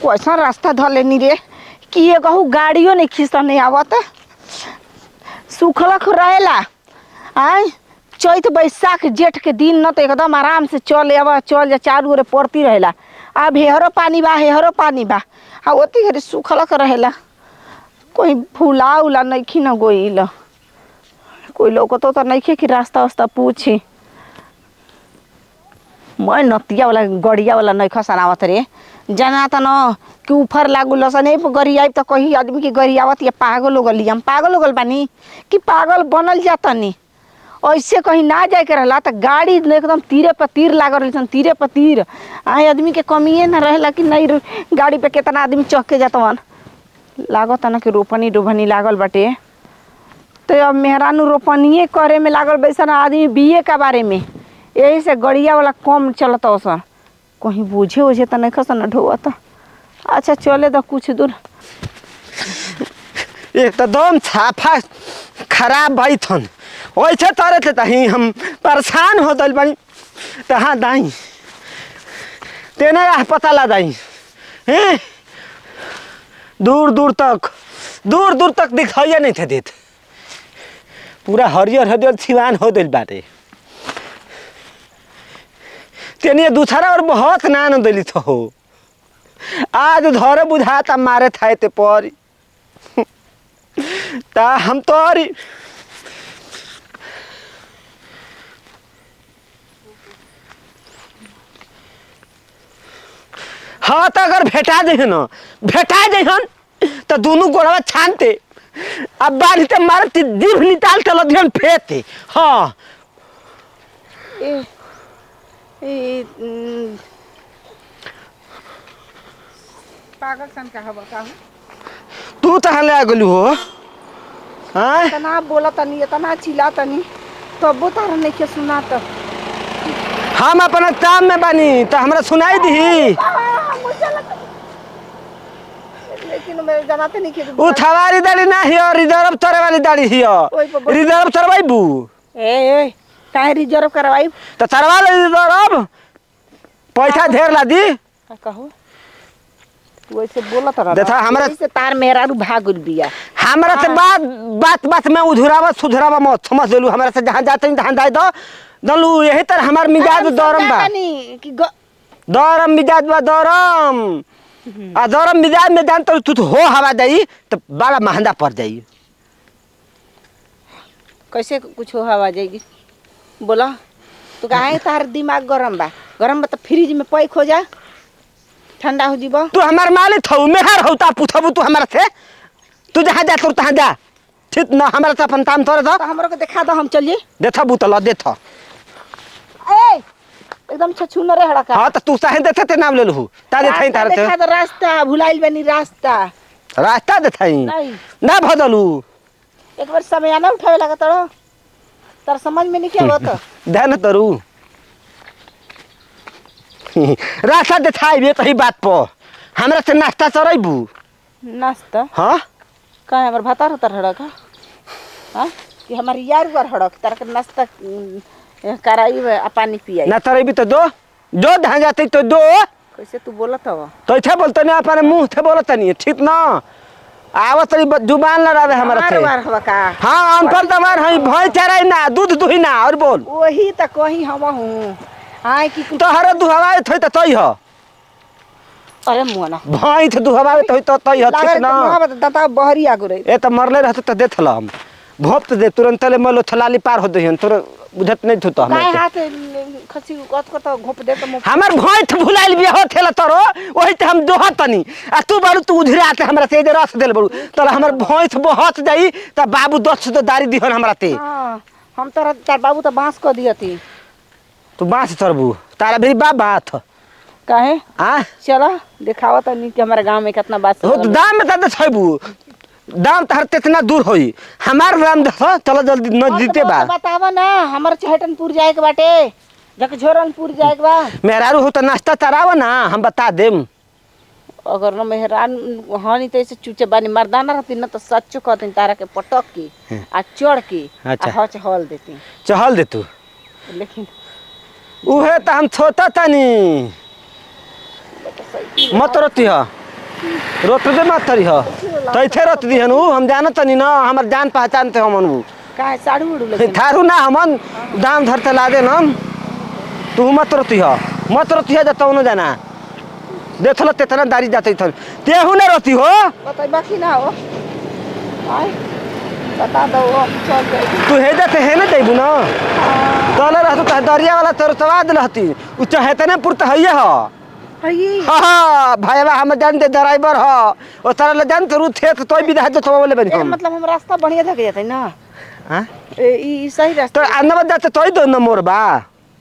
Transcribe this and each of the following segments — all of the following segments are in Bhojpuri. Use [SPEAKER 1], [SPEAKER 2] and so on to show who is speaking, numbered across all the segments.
[SPEAKER 1] कैसा रास्ता धलेनी रे कि ये कहू गाड़ियों नहीं खींचता नहीं आवत सुखलक रहेला आय चैत बैसाख जेठ के दिन न तो एकदम आराम से चल आवा चल जा चारू ओरे पड़ती रहेला। अब हेहरो पानी बा आ ओती घरी सुखलक रहेला। कोई फूला उला नहीं न गोइल कोई लोग तो नहीं कि रास्ता वास्ता पूछी मैं नतिया वाला गड़िया वाला नहीं खसनावत रे जाना था न कि ऊपर लागू लसन गरी आई तो कहीं आदमी की गरी आवत या पागल हो गली हम पागल हो गल बानी कि पागल बनल जाता नहीं ऐसे कहीं ना जाए के रहला तो गाड़ी एकदम तीरे पर तीर लागल रही तीरे पर तीर आए आदमी के कमिए ना रहेला कि नहीं गाड़ी पे कितना आदमी चढ़ के जातवन लागत न कि रोपनी डोभनी लागल बाटे तो अब मेहरानू रोपनिए करे में लागल बैसन आदमी बीए का बारे में यही से गड़िया वाला कम चलता ओसन कहीं बूझे उझे तो नहीं खसन ढोवत। अच्छा चले तो कुछ दूर
[SPEAKER 2] एकदम साफा खराब भाई थन वैसे तरह थे तही हम परेशान हो दल बनी तहाँ दाई तेने पता ला दाई हैं दूर दूर तक दिखाइए नहीं थे देत पूरा हरियर हरियर सिवान हो दिल बाटे तेने दूसरा और बहुत नान दिली तो आज धरे बुझाता मारे थाए ते परी ता हम तोरी हाँ तो अगर भेटा दे न तो दोनों गोड़वा छानते अब बाढ़ ते मारती जीभ निकाल के लधियन फेंकते। हाँ
[SPEAKER 1] पागल सन का हवा का
[SPEAKER 2] तू तहाँ ले आ गलू हो हाँ
[SPEAKER 1] तना बोला तनी इतना चिल्ला तनी तबो तार नहीं के सुना तो
[SPEAKER 2] हम अपना काम में बानी तो हमरा सुनाई दी
[SPEAKER 1] लेकिन मैं जानते नहीं कि
[SPEAKER 2] उ थवारी दाढ़ी ना हियो रिजर्व तोरे वाली दाढ़ी हियो रिजर्व तरवाइबू
[SPEAKER 1] ए काहे रिजर्व करवाई
[SPEAKER 2] तो तरवा ले रिजर्व पैसा ढेर ला दी
[SPEAKER 1] कहो वैसे बोला तो
[SPEAKER 2] देखा हमरा
[SPEAKER 1] से तार मेहरारू भागुल बिया
[SPEAKER 2] हमरा से बात में सुधरावा मत समझ लेलू हमरा से जहां जाते तहां जाए दो दलू यही तरह हमार मिजाज दौरम बा दौरम मिजाज बा दौरम आ दौरम मिजाज में जान तू हो हवा दई तो बड़ा महंगा पड़ जाई
[SPEAKER 1] कैसे कुछ हो हवा जाएगी बोला तो काहे तार दिमाग गरम बा तो फ्रिज में पैक हो जा ठंडा हो जीबो
[SPEAKER 2] तू हमार मालिक हौ मेहर हौ ता पूछबू तू हमरा से तू जहां जा तू तहां जा ठीक न हमरा से अपन काम तोरे दो
[SPEAKER 1] हमरो को दिखा दो हम चलिए
[SPEAKER 2] देखबू तो ल देथ
[SPEAKER 1] ए एकदम छछुन रे हड़का
[SPEAKER 2] हां तो तू साहे देथे ते नाम लेलहु ता देथाई तारे
[SPEAKER 1] देखा दो रास्ता भुलाइल बनी रास्ता
[SPEAKER 2] देथाई
[SPEAKER 1] नहीं
[SPEAKER 2] ना भदलू
[SPEAKER 1] एक बार समय आना उठावे लगा तर समझ में नहीं क्या होता
[SPEAKER 2] ध्यान तरू रास्ता देथाई बे तही बात पर हमरा से नाश्ता चरैबू
[SPEAKER 1] नाश्ता
[SPEAKER 2] हां
[SPEAKER 1] का हमर भातार होता हड़का हां कि हमार यार वर हड़क तर के नाश्ता कराई आ पानी पियाई
[SPEAKER 2] ना तरैबी तो दो जो ढा जाते तो दो
[SPEAKER 1] कैसे तू बोलत हवा
[SPEAKER 2] तो ऐसे बोलते नहीं अपने मुंह से बोलते नहीं ठीक ना आवत जुबान लड़ावे हमरा से
[SPEAKER 1] वार हवा का
[SPEAKER 2] हां अंकल तमार हई भय चराई ना दूध दुही ना और बोल
[SPEAKER 1] वही त कहीं हम हूं हां कि
[SPEAKER 2] तो हर दुहवाए थई त तई ह
[SPEAKER 1] अरे मुआना
[SPEAKER 2] भई थ दुहवाए थई त तई ह ठीक ना
[SPEAKER 1] दाता बहरी आगो रे
[SPEAKER 2] ए त मरले रहत त देथल हम भोप दे तुरंत ले मलो थलाली पार हो दहिन तोर बुझत नहीं थु तो हम
[SPEAKER 1] काय हाथ खसी कत घोप दे त
[SPEAKER 2] हमर भई थ भुलाइल बिया हो थेला तरो ओही त हम दोहतनी आ तू बारू तू उधरा ते हमरा से रस देल बड़ू तल हमर भई थ बहत जाई त बाबू 10 तो दारी दिहन हमरा ते
[SPEAKER 1] हां हम तार बाबू त बांस क दियती
[SPEAKER 2] तू बांस तरबू तारा भी बाबा थ
[SPEAKER 1] काहे
[SPEAKER 2] आ
[SPEAKER 1] चला दिखावा त नहीं कि हमारे गांव में कितना बात
[SPEAKER 2] हो दाम में त छबू दाम तहर कितना दूर होई हमार दाम देख चलो जल्दी न जीते बा
[SPEAKER 1] बतावा ना हमर चहटनपुर जाए के बाटे जकझोरनपुर जाए के बा
[SPEAKER 2] मेहरारू हो त नाश्ता तरावा ना हम बता देम
[SPEAKER 1] अगर न मेहरान हानि तैसे चूचे बानी मर्दाना रहती न तो सच्चो कहती तारा के पटक की आ चढ़ की
[SPEAKER 2] अच्छा
[SPEAKER 1] हच हल देती
[SPEAKER 2] चहल दे तू
[SPEAKER 1] लेकिन
[SPEAKER 2] उहे त हम छोटा तनी मत रोती ह रोत दे मत तरी हो तो इथे रोत दी हनु हम जानत नहीं ना हमर जान पहचान थे हमन वो
[SPEAKER 1] का साड़ू उड़ू लगे
[SPEAKER 2] थारू ना हमन दाम धरते ला दे नम तू मत रोती हो जतौ न जाना देखल तेतना दारी जाते थन तेहू ना रोती हो
[SPEAKER 1] बताई बाकी ना हो आय बता दो हम चल जाई
[SPEAKER 2] तू हे जाते है ना जाइबू ना तले रहतु त दरिया वाला तोर सवाद रहती उ चाहे तने पुरत हइए हो
[SPEAKER 1] हई
[SPEAKER 2] हाँ भाईवा हम जान दे ड्राइवर हो ओ तारा ले जान तरू थे तो तोय विधा जो बोले बनी हम
[SPEAKER 1] मतलब हम रास्ता बढ़िया धक जाते ना
[SPEAKER 2] हां
[SPEAKER 1] ई सही
[SPEAKER 2] तो
[SPEAKER 1] रास्ता
[SPEAKER 2] अन्नवा जाते तोय दो नंबर बा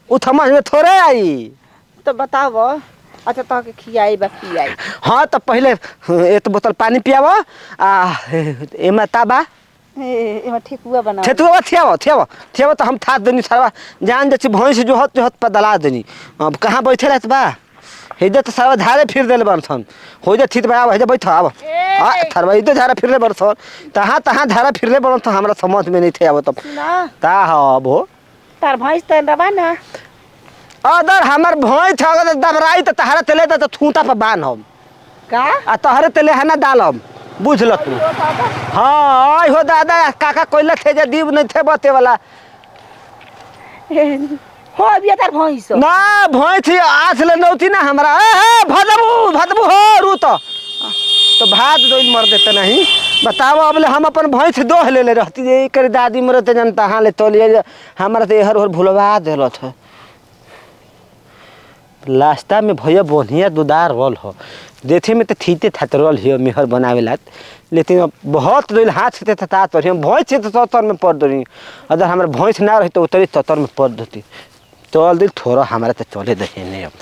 [SPEAKER 2] उ समझ में थोड़े आई
[SPEAKER 1] तो बताओ अच्छा तो के खियाई बा खियाई
[SPEAKER 2] हाँ तो पहले एक बोतल पानी पियावा आ एमा ताबा
[SPEAKER 1] एमा ठेकुआ बना
[SPEAKER 2] ठेकुआ थियावा तो हम था देनी सारा जान जची भैंस जो हत पदला देनी अब कहाँ बैठे रहत बा हेदे तो सारा धारे फिर देले बरथन हो जा ठीक बा हेदे बैठ आब आ थरवा इधर धारा फिरले बरथन तहाँ धारा फिरले बरथन हमरा समझ में नहीं थे अब तब
[SPEAKER 1] ना
[SPEAKER 2] ता अब हो
[SPEAKER 1] तार भैंस त रबा ना
[SPEAKER 2] अदर हमर भैंस अगर दबराई तो तहरा तेले तो थूंता पर बान हम
[SPEAKER 1] का
[SPEAKER 2] आ तहरे तेले है ना डालम बुझल तू हाँ आई हो दादा काका कोइला थे जे दीव नहीं थे बते वाला
[SPEAKER 1] हो अभी तार भैंस
[SPEAKER 2] ना भैंस आज ले नौती ना हमरा ए भदबू हो रू तो भात दोई मर देते नहीं बताओ अब ले हम अपन भैंस दोह ले रहती जे कर दादी मरते जनता हाँ ले तोलिए हमरा तो हर हर भुलवा देलो था लास्टा में भैया बढ़िया दुदार रोल हो देखे में तो ठीते ठाते रोल हियो मेहर बनावे ला लेकिन अब बहुत दिल हाथ से था तो हम भैंस से तो सतर में पड़ दो अगर हमारे भैंस ना रही तो उतरी सतर में पड़ देती चल दिल थोड़ा हमारे तो चले दे नहीं अब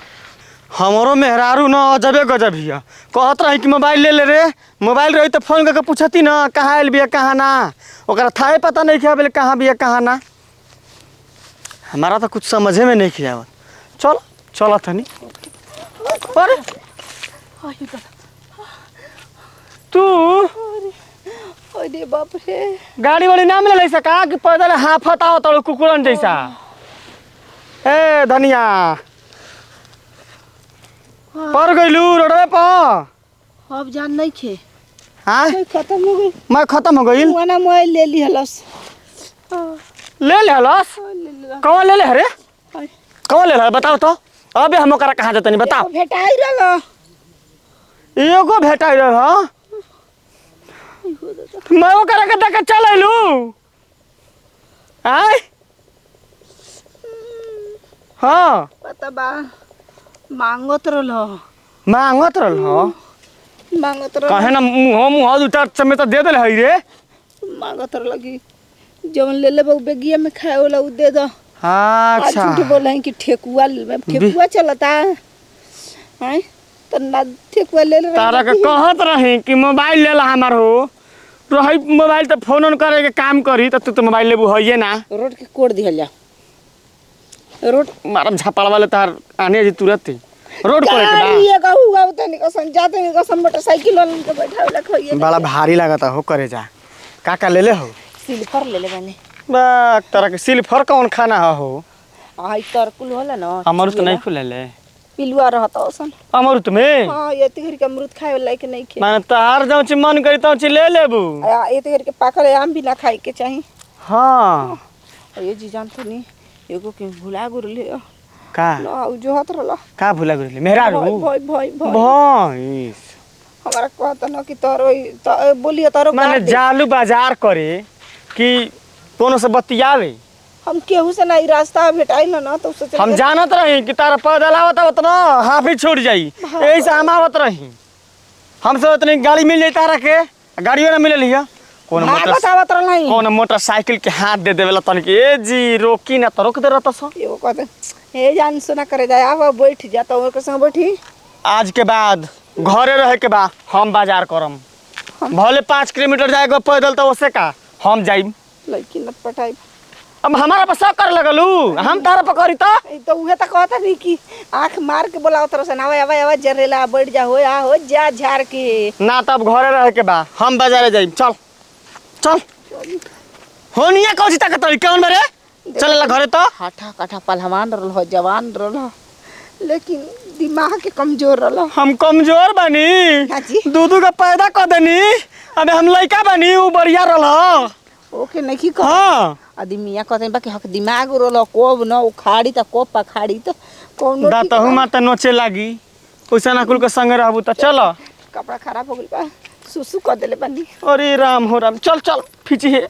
[SPEAKER 3] हमारो मेहरारू न अजबे गजब हिया कहत रही कि मोबाइल ले ले रे मोबाइल रही तो फोन करके पूछती ना कहाँ आयल बिया कहाँ ना ओकरा थाहे पता नहीं किया बोले कहाँ बिया कहाँ ना हमारा तो कुछ समझे में नहीं किया चल थनी अरे तू
[SPEAKER 1] अरे बाप रे
[SPEAKER 3] गाड़ी वाड़ी ना मिले सका कि पैदल हाफत आओ तो कुकुरन जैसा ए धनिया पर गइलू रोडवे पर
[SPEAKER 1] अब जान नहीं खे
[SPEAKER 3] हाँ
[SPEAKER 1] खत्म हो गई
[SPEAKER 3] मैं खत्म हो गई
[SPEAKER 1] वाला मोबाइल ले ली हलस
[SPEAKER 3] ले हलस कौन ले हरे कौन ले बताओ तो अबे हम ओकरा कहाँ जतनी बताओ
[SPEAKER 1] भेटाई रहलो
[SPEAKER 3] एगो भेटाई रह मैं ओकरा के देख चल अइलू आय हाँ
[SPEAKER 1] पता बा मांगत रहलो
[SPEAKER 3] मांगत रहल
[SPEAKER 1] मांगत रहलो
[SPEAKER 3] कहे ना मुँह उतार समेत दे दिल है रे
[SPEAKER 1] मांगत रहलो कि जवन ले लेबो बेगिया में खाए वाला उ दे दो
[SPEAKER 3] अच्छा
[SPEAKER 1] झूठ बोल है कि ठेकुआ चलता है तो ना ठेकुआ ले ले
[SPEAKER 3] तारा के कहत रही कि मोबाइल ले ला हमार हो रही मोबाइल तो फोन ऑन करे के काम करी तो तू तो मोबाइल लेबू है ना
[SPEAKER 1] रोड के कोड़ दिहल जा रोड
[SPEAKER 3] मारम झापड़ वाले तार आने जी तुरंत ही रोड पर के
[SPEAKER 1] ये कहूगा तनी कसम जाते नहीं कसम मोटरसाइकिल वाला के बैठावे ला खोइए
[SPEAKER 3] बड़ा भारी लागता हो करे जा काका ले ले हो
[SPEAKER 1] सिल्फर ले ले बने
[SPEAKER 3] बा तारा के सिल्फर कौन खाना हो
[SPEAKER 1] आई तरकुल होला ना
[SPEAKER 3] अमरूद नहीं खुले ले
[SPEAKER 1] पिलुआ रहत ओसन
[SPEAKER 3] अमरूद में
[SPEAKER 1] हां ये तिहर के अमरूद खाए वाला के नहीं खे
[SPEAKER 3] माने तार जाऊ ची मन करी तो ची ले लेबू
[SPEAKER 1] ये तिहर के पाकल आम भी ना खाए के चाहिए
[SPEAKER 3] हां
[SPEAKER 1] ये जी जान तो नहीं एगो के भुला गुरले
[SPEAKER 3] का
[SPEAKER 1] ना जो हत रहला
[SPEAKER 3] का भुला गइले मेहरारू
[SPEAKER 1] भाई भाई भाई
[SPEAKER 3] भैंस
[SPEAKER 1] हमारा कहता ना कि तोरो बोलिए तोरो
[SPEAKER 3] माने जालू बाजार करे कि कोनो से बतियावे
[SPEAKER 1] हम केहू से नहीं रास्ता भेटाइल ना तो सोच
[SPEAKER 3] हम जानत रही कि तारा पैदल आवत उतना हाफी छूट जाई यही से हम आवत रही हमसे उतनी गाड़ी मिल जाई तारा के गाड़ियों ना मिलल हिया कोनो
[SPEAKER 1] बतावत रहलाई
[SPEAKER 3] कोनो मोटरसाइकिल के हाथ दे देवेला तन के ए जी रोकी ना तो रोक दे रहत सो
[SPEAKER 1] एगो कहते हे जान सुना करे जाए आवा बैठ जा तो ओकर संग बैठी
[SPEAKER 3] आज के बाद घरे रहे के बा हम बाजार करम भले 5 किलोमीटर जाएगा पैदल तो ओसे का हम जाइम
[SPEAKER 1] लड़की नत पटाई
[SPEAKER 3] अब हमारा पर शक कर लगलू हम तारा पर करी
[SPEAKER 1] तो उहे त कहता नहीं कि आंख मार के बोलाओ तरह से आवा आवा आवा जरेला बैठ जा हो जा झाड़ के
[SPEAKER 3] ना तब घरे रहे के बा हम बाजारे जाइम चल चल होनिया कौची तक तरी कौन मेरे चल ला घरे तो
[SPEAKER 1] हाठा काठा पहलवान रहल हो जवान रहल हो लेकिन दिमाग के कमजोर रहल।
[SPEAKER 3] हम कमजोर बानी
[SPEAKER 1] हाँ जी।
[SPEAKER 3] दूधू का पैदा कर देनी अबे हम लड़का बानी उ बढ़िया रहल।
[SPEAKER 1] ओके नहीं कह
[SPEAKER 3] हाँ
[SPEAKER 1] आदमी कहते बाकी हक दिमाग रोल कोब न उखाड़ी त कोब पखाड़ी त कौनो
[SPEAKER 3] दातहु माता नोचे लागी पैसा ना कुल के संग रहबू त चल।
[SPEAKER 1] कपड़ा खराब हो गइल बा सुसु कर देले बानी।
[SPEAKER 3] अरे राम हो राम चल चल खींची है।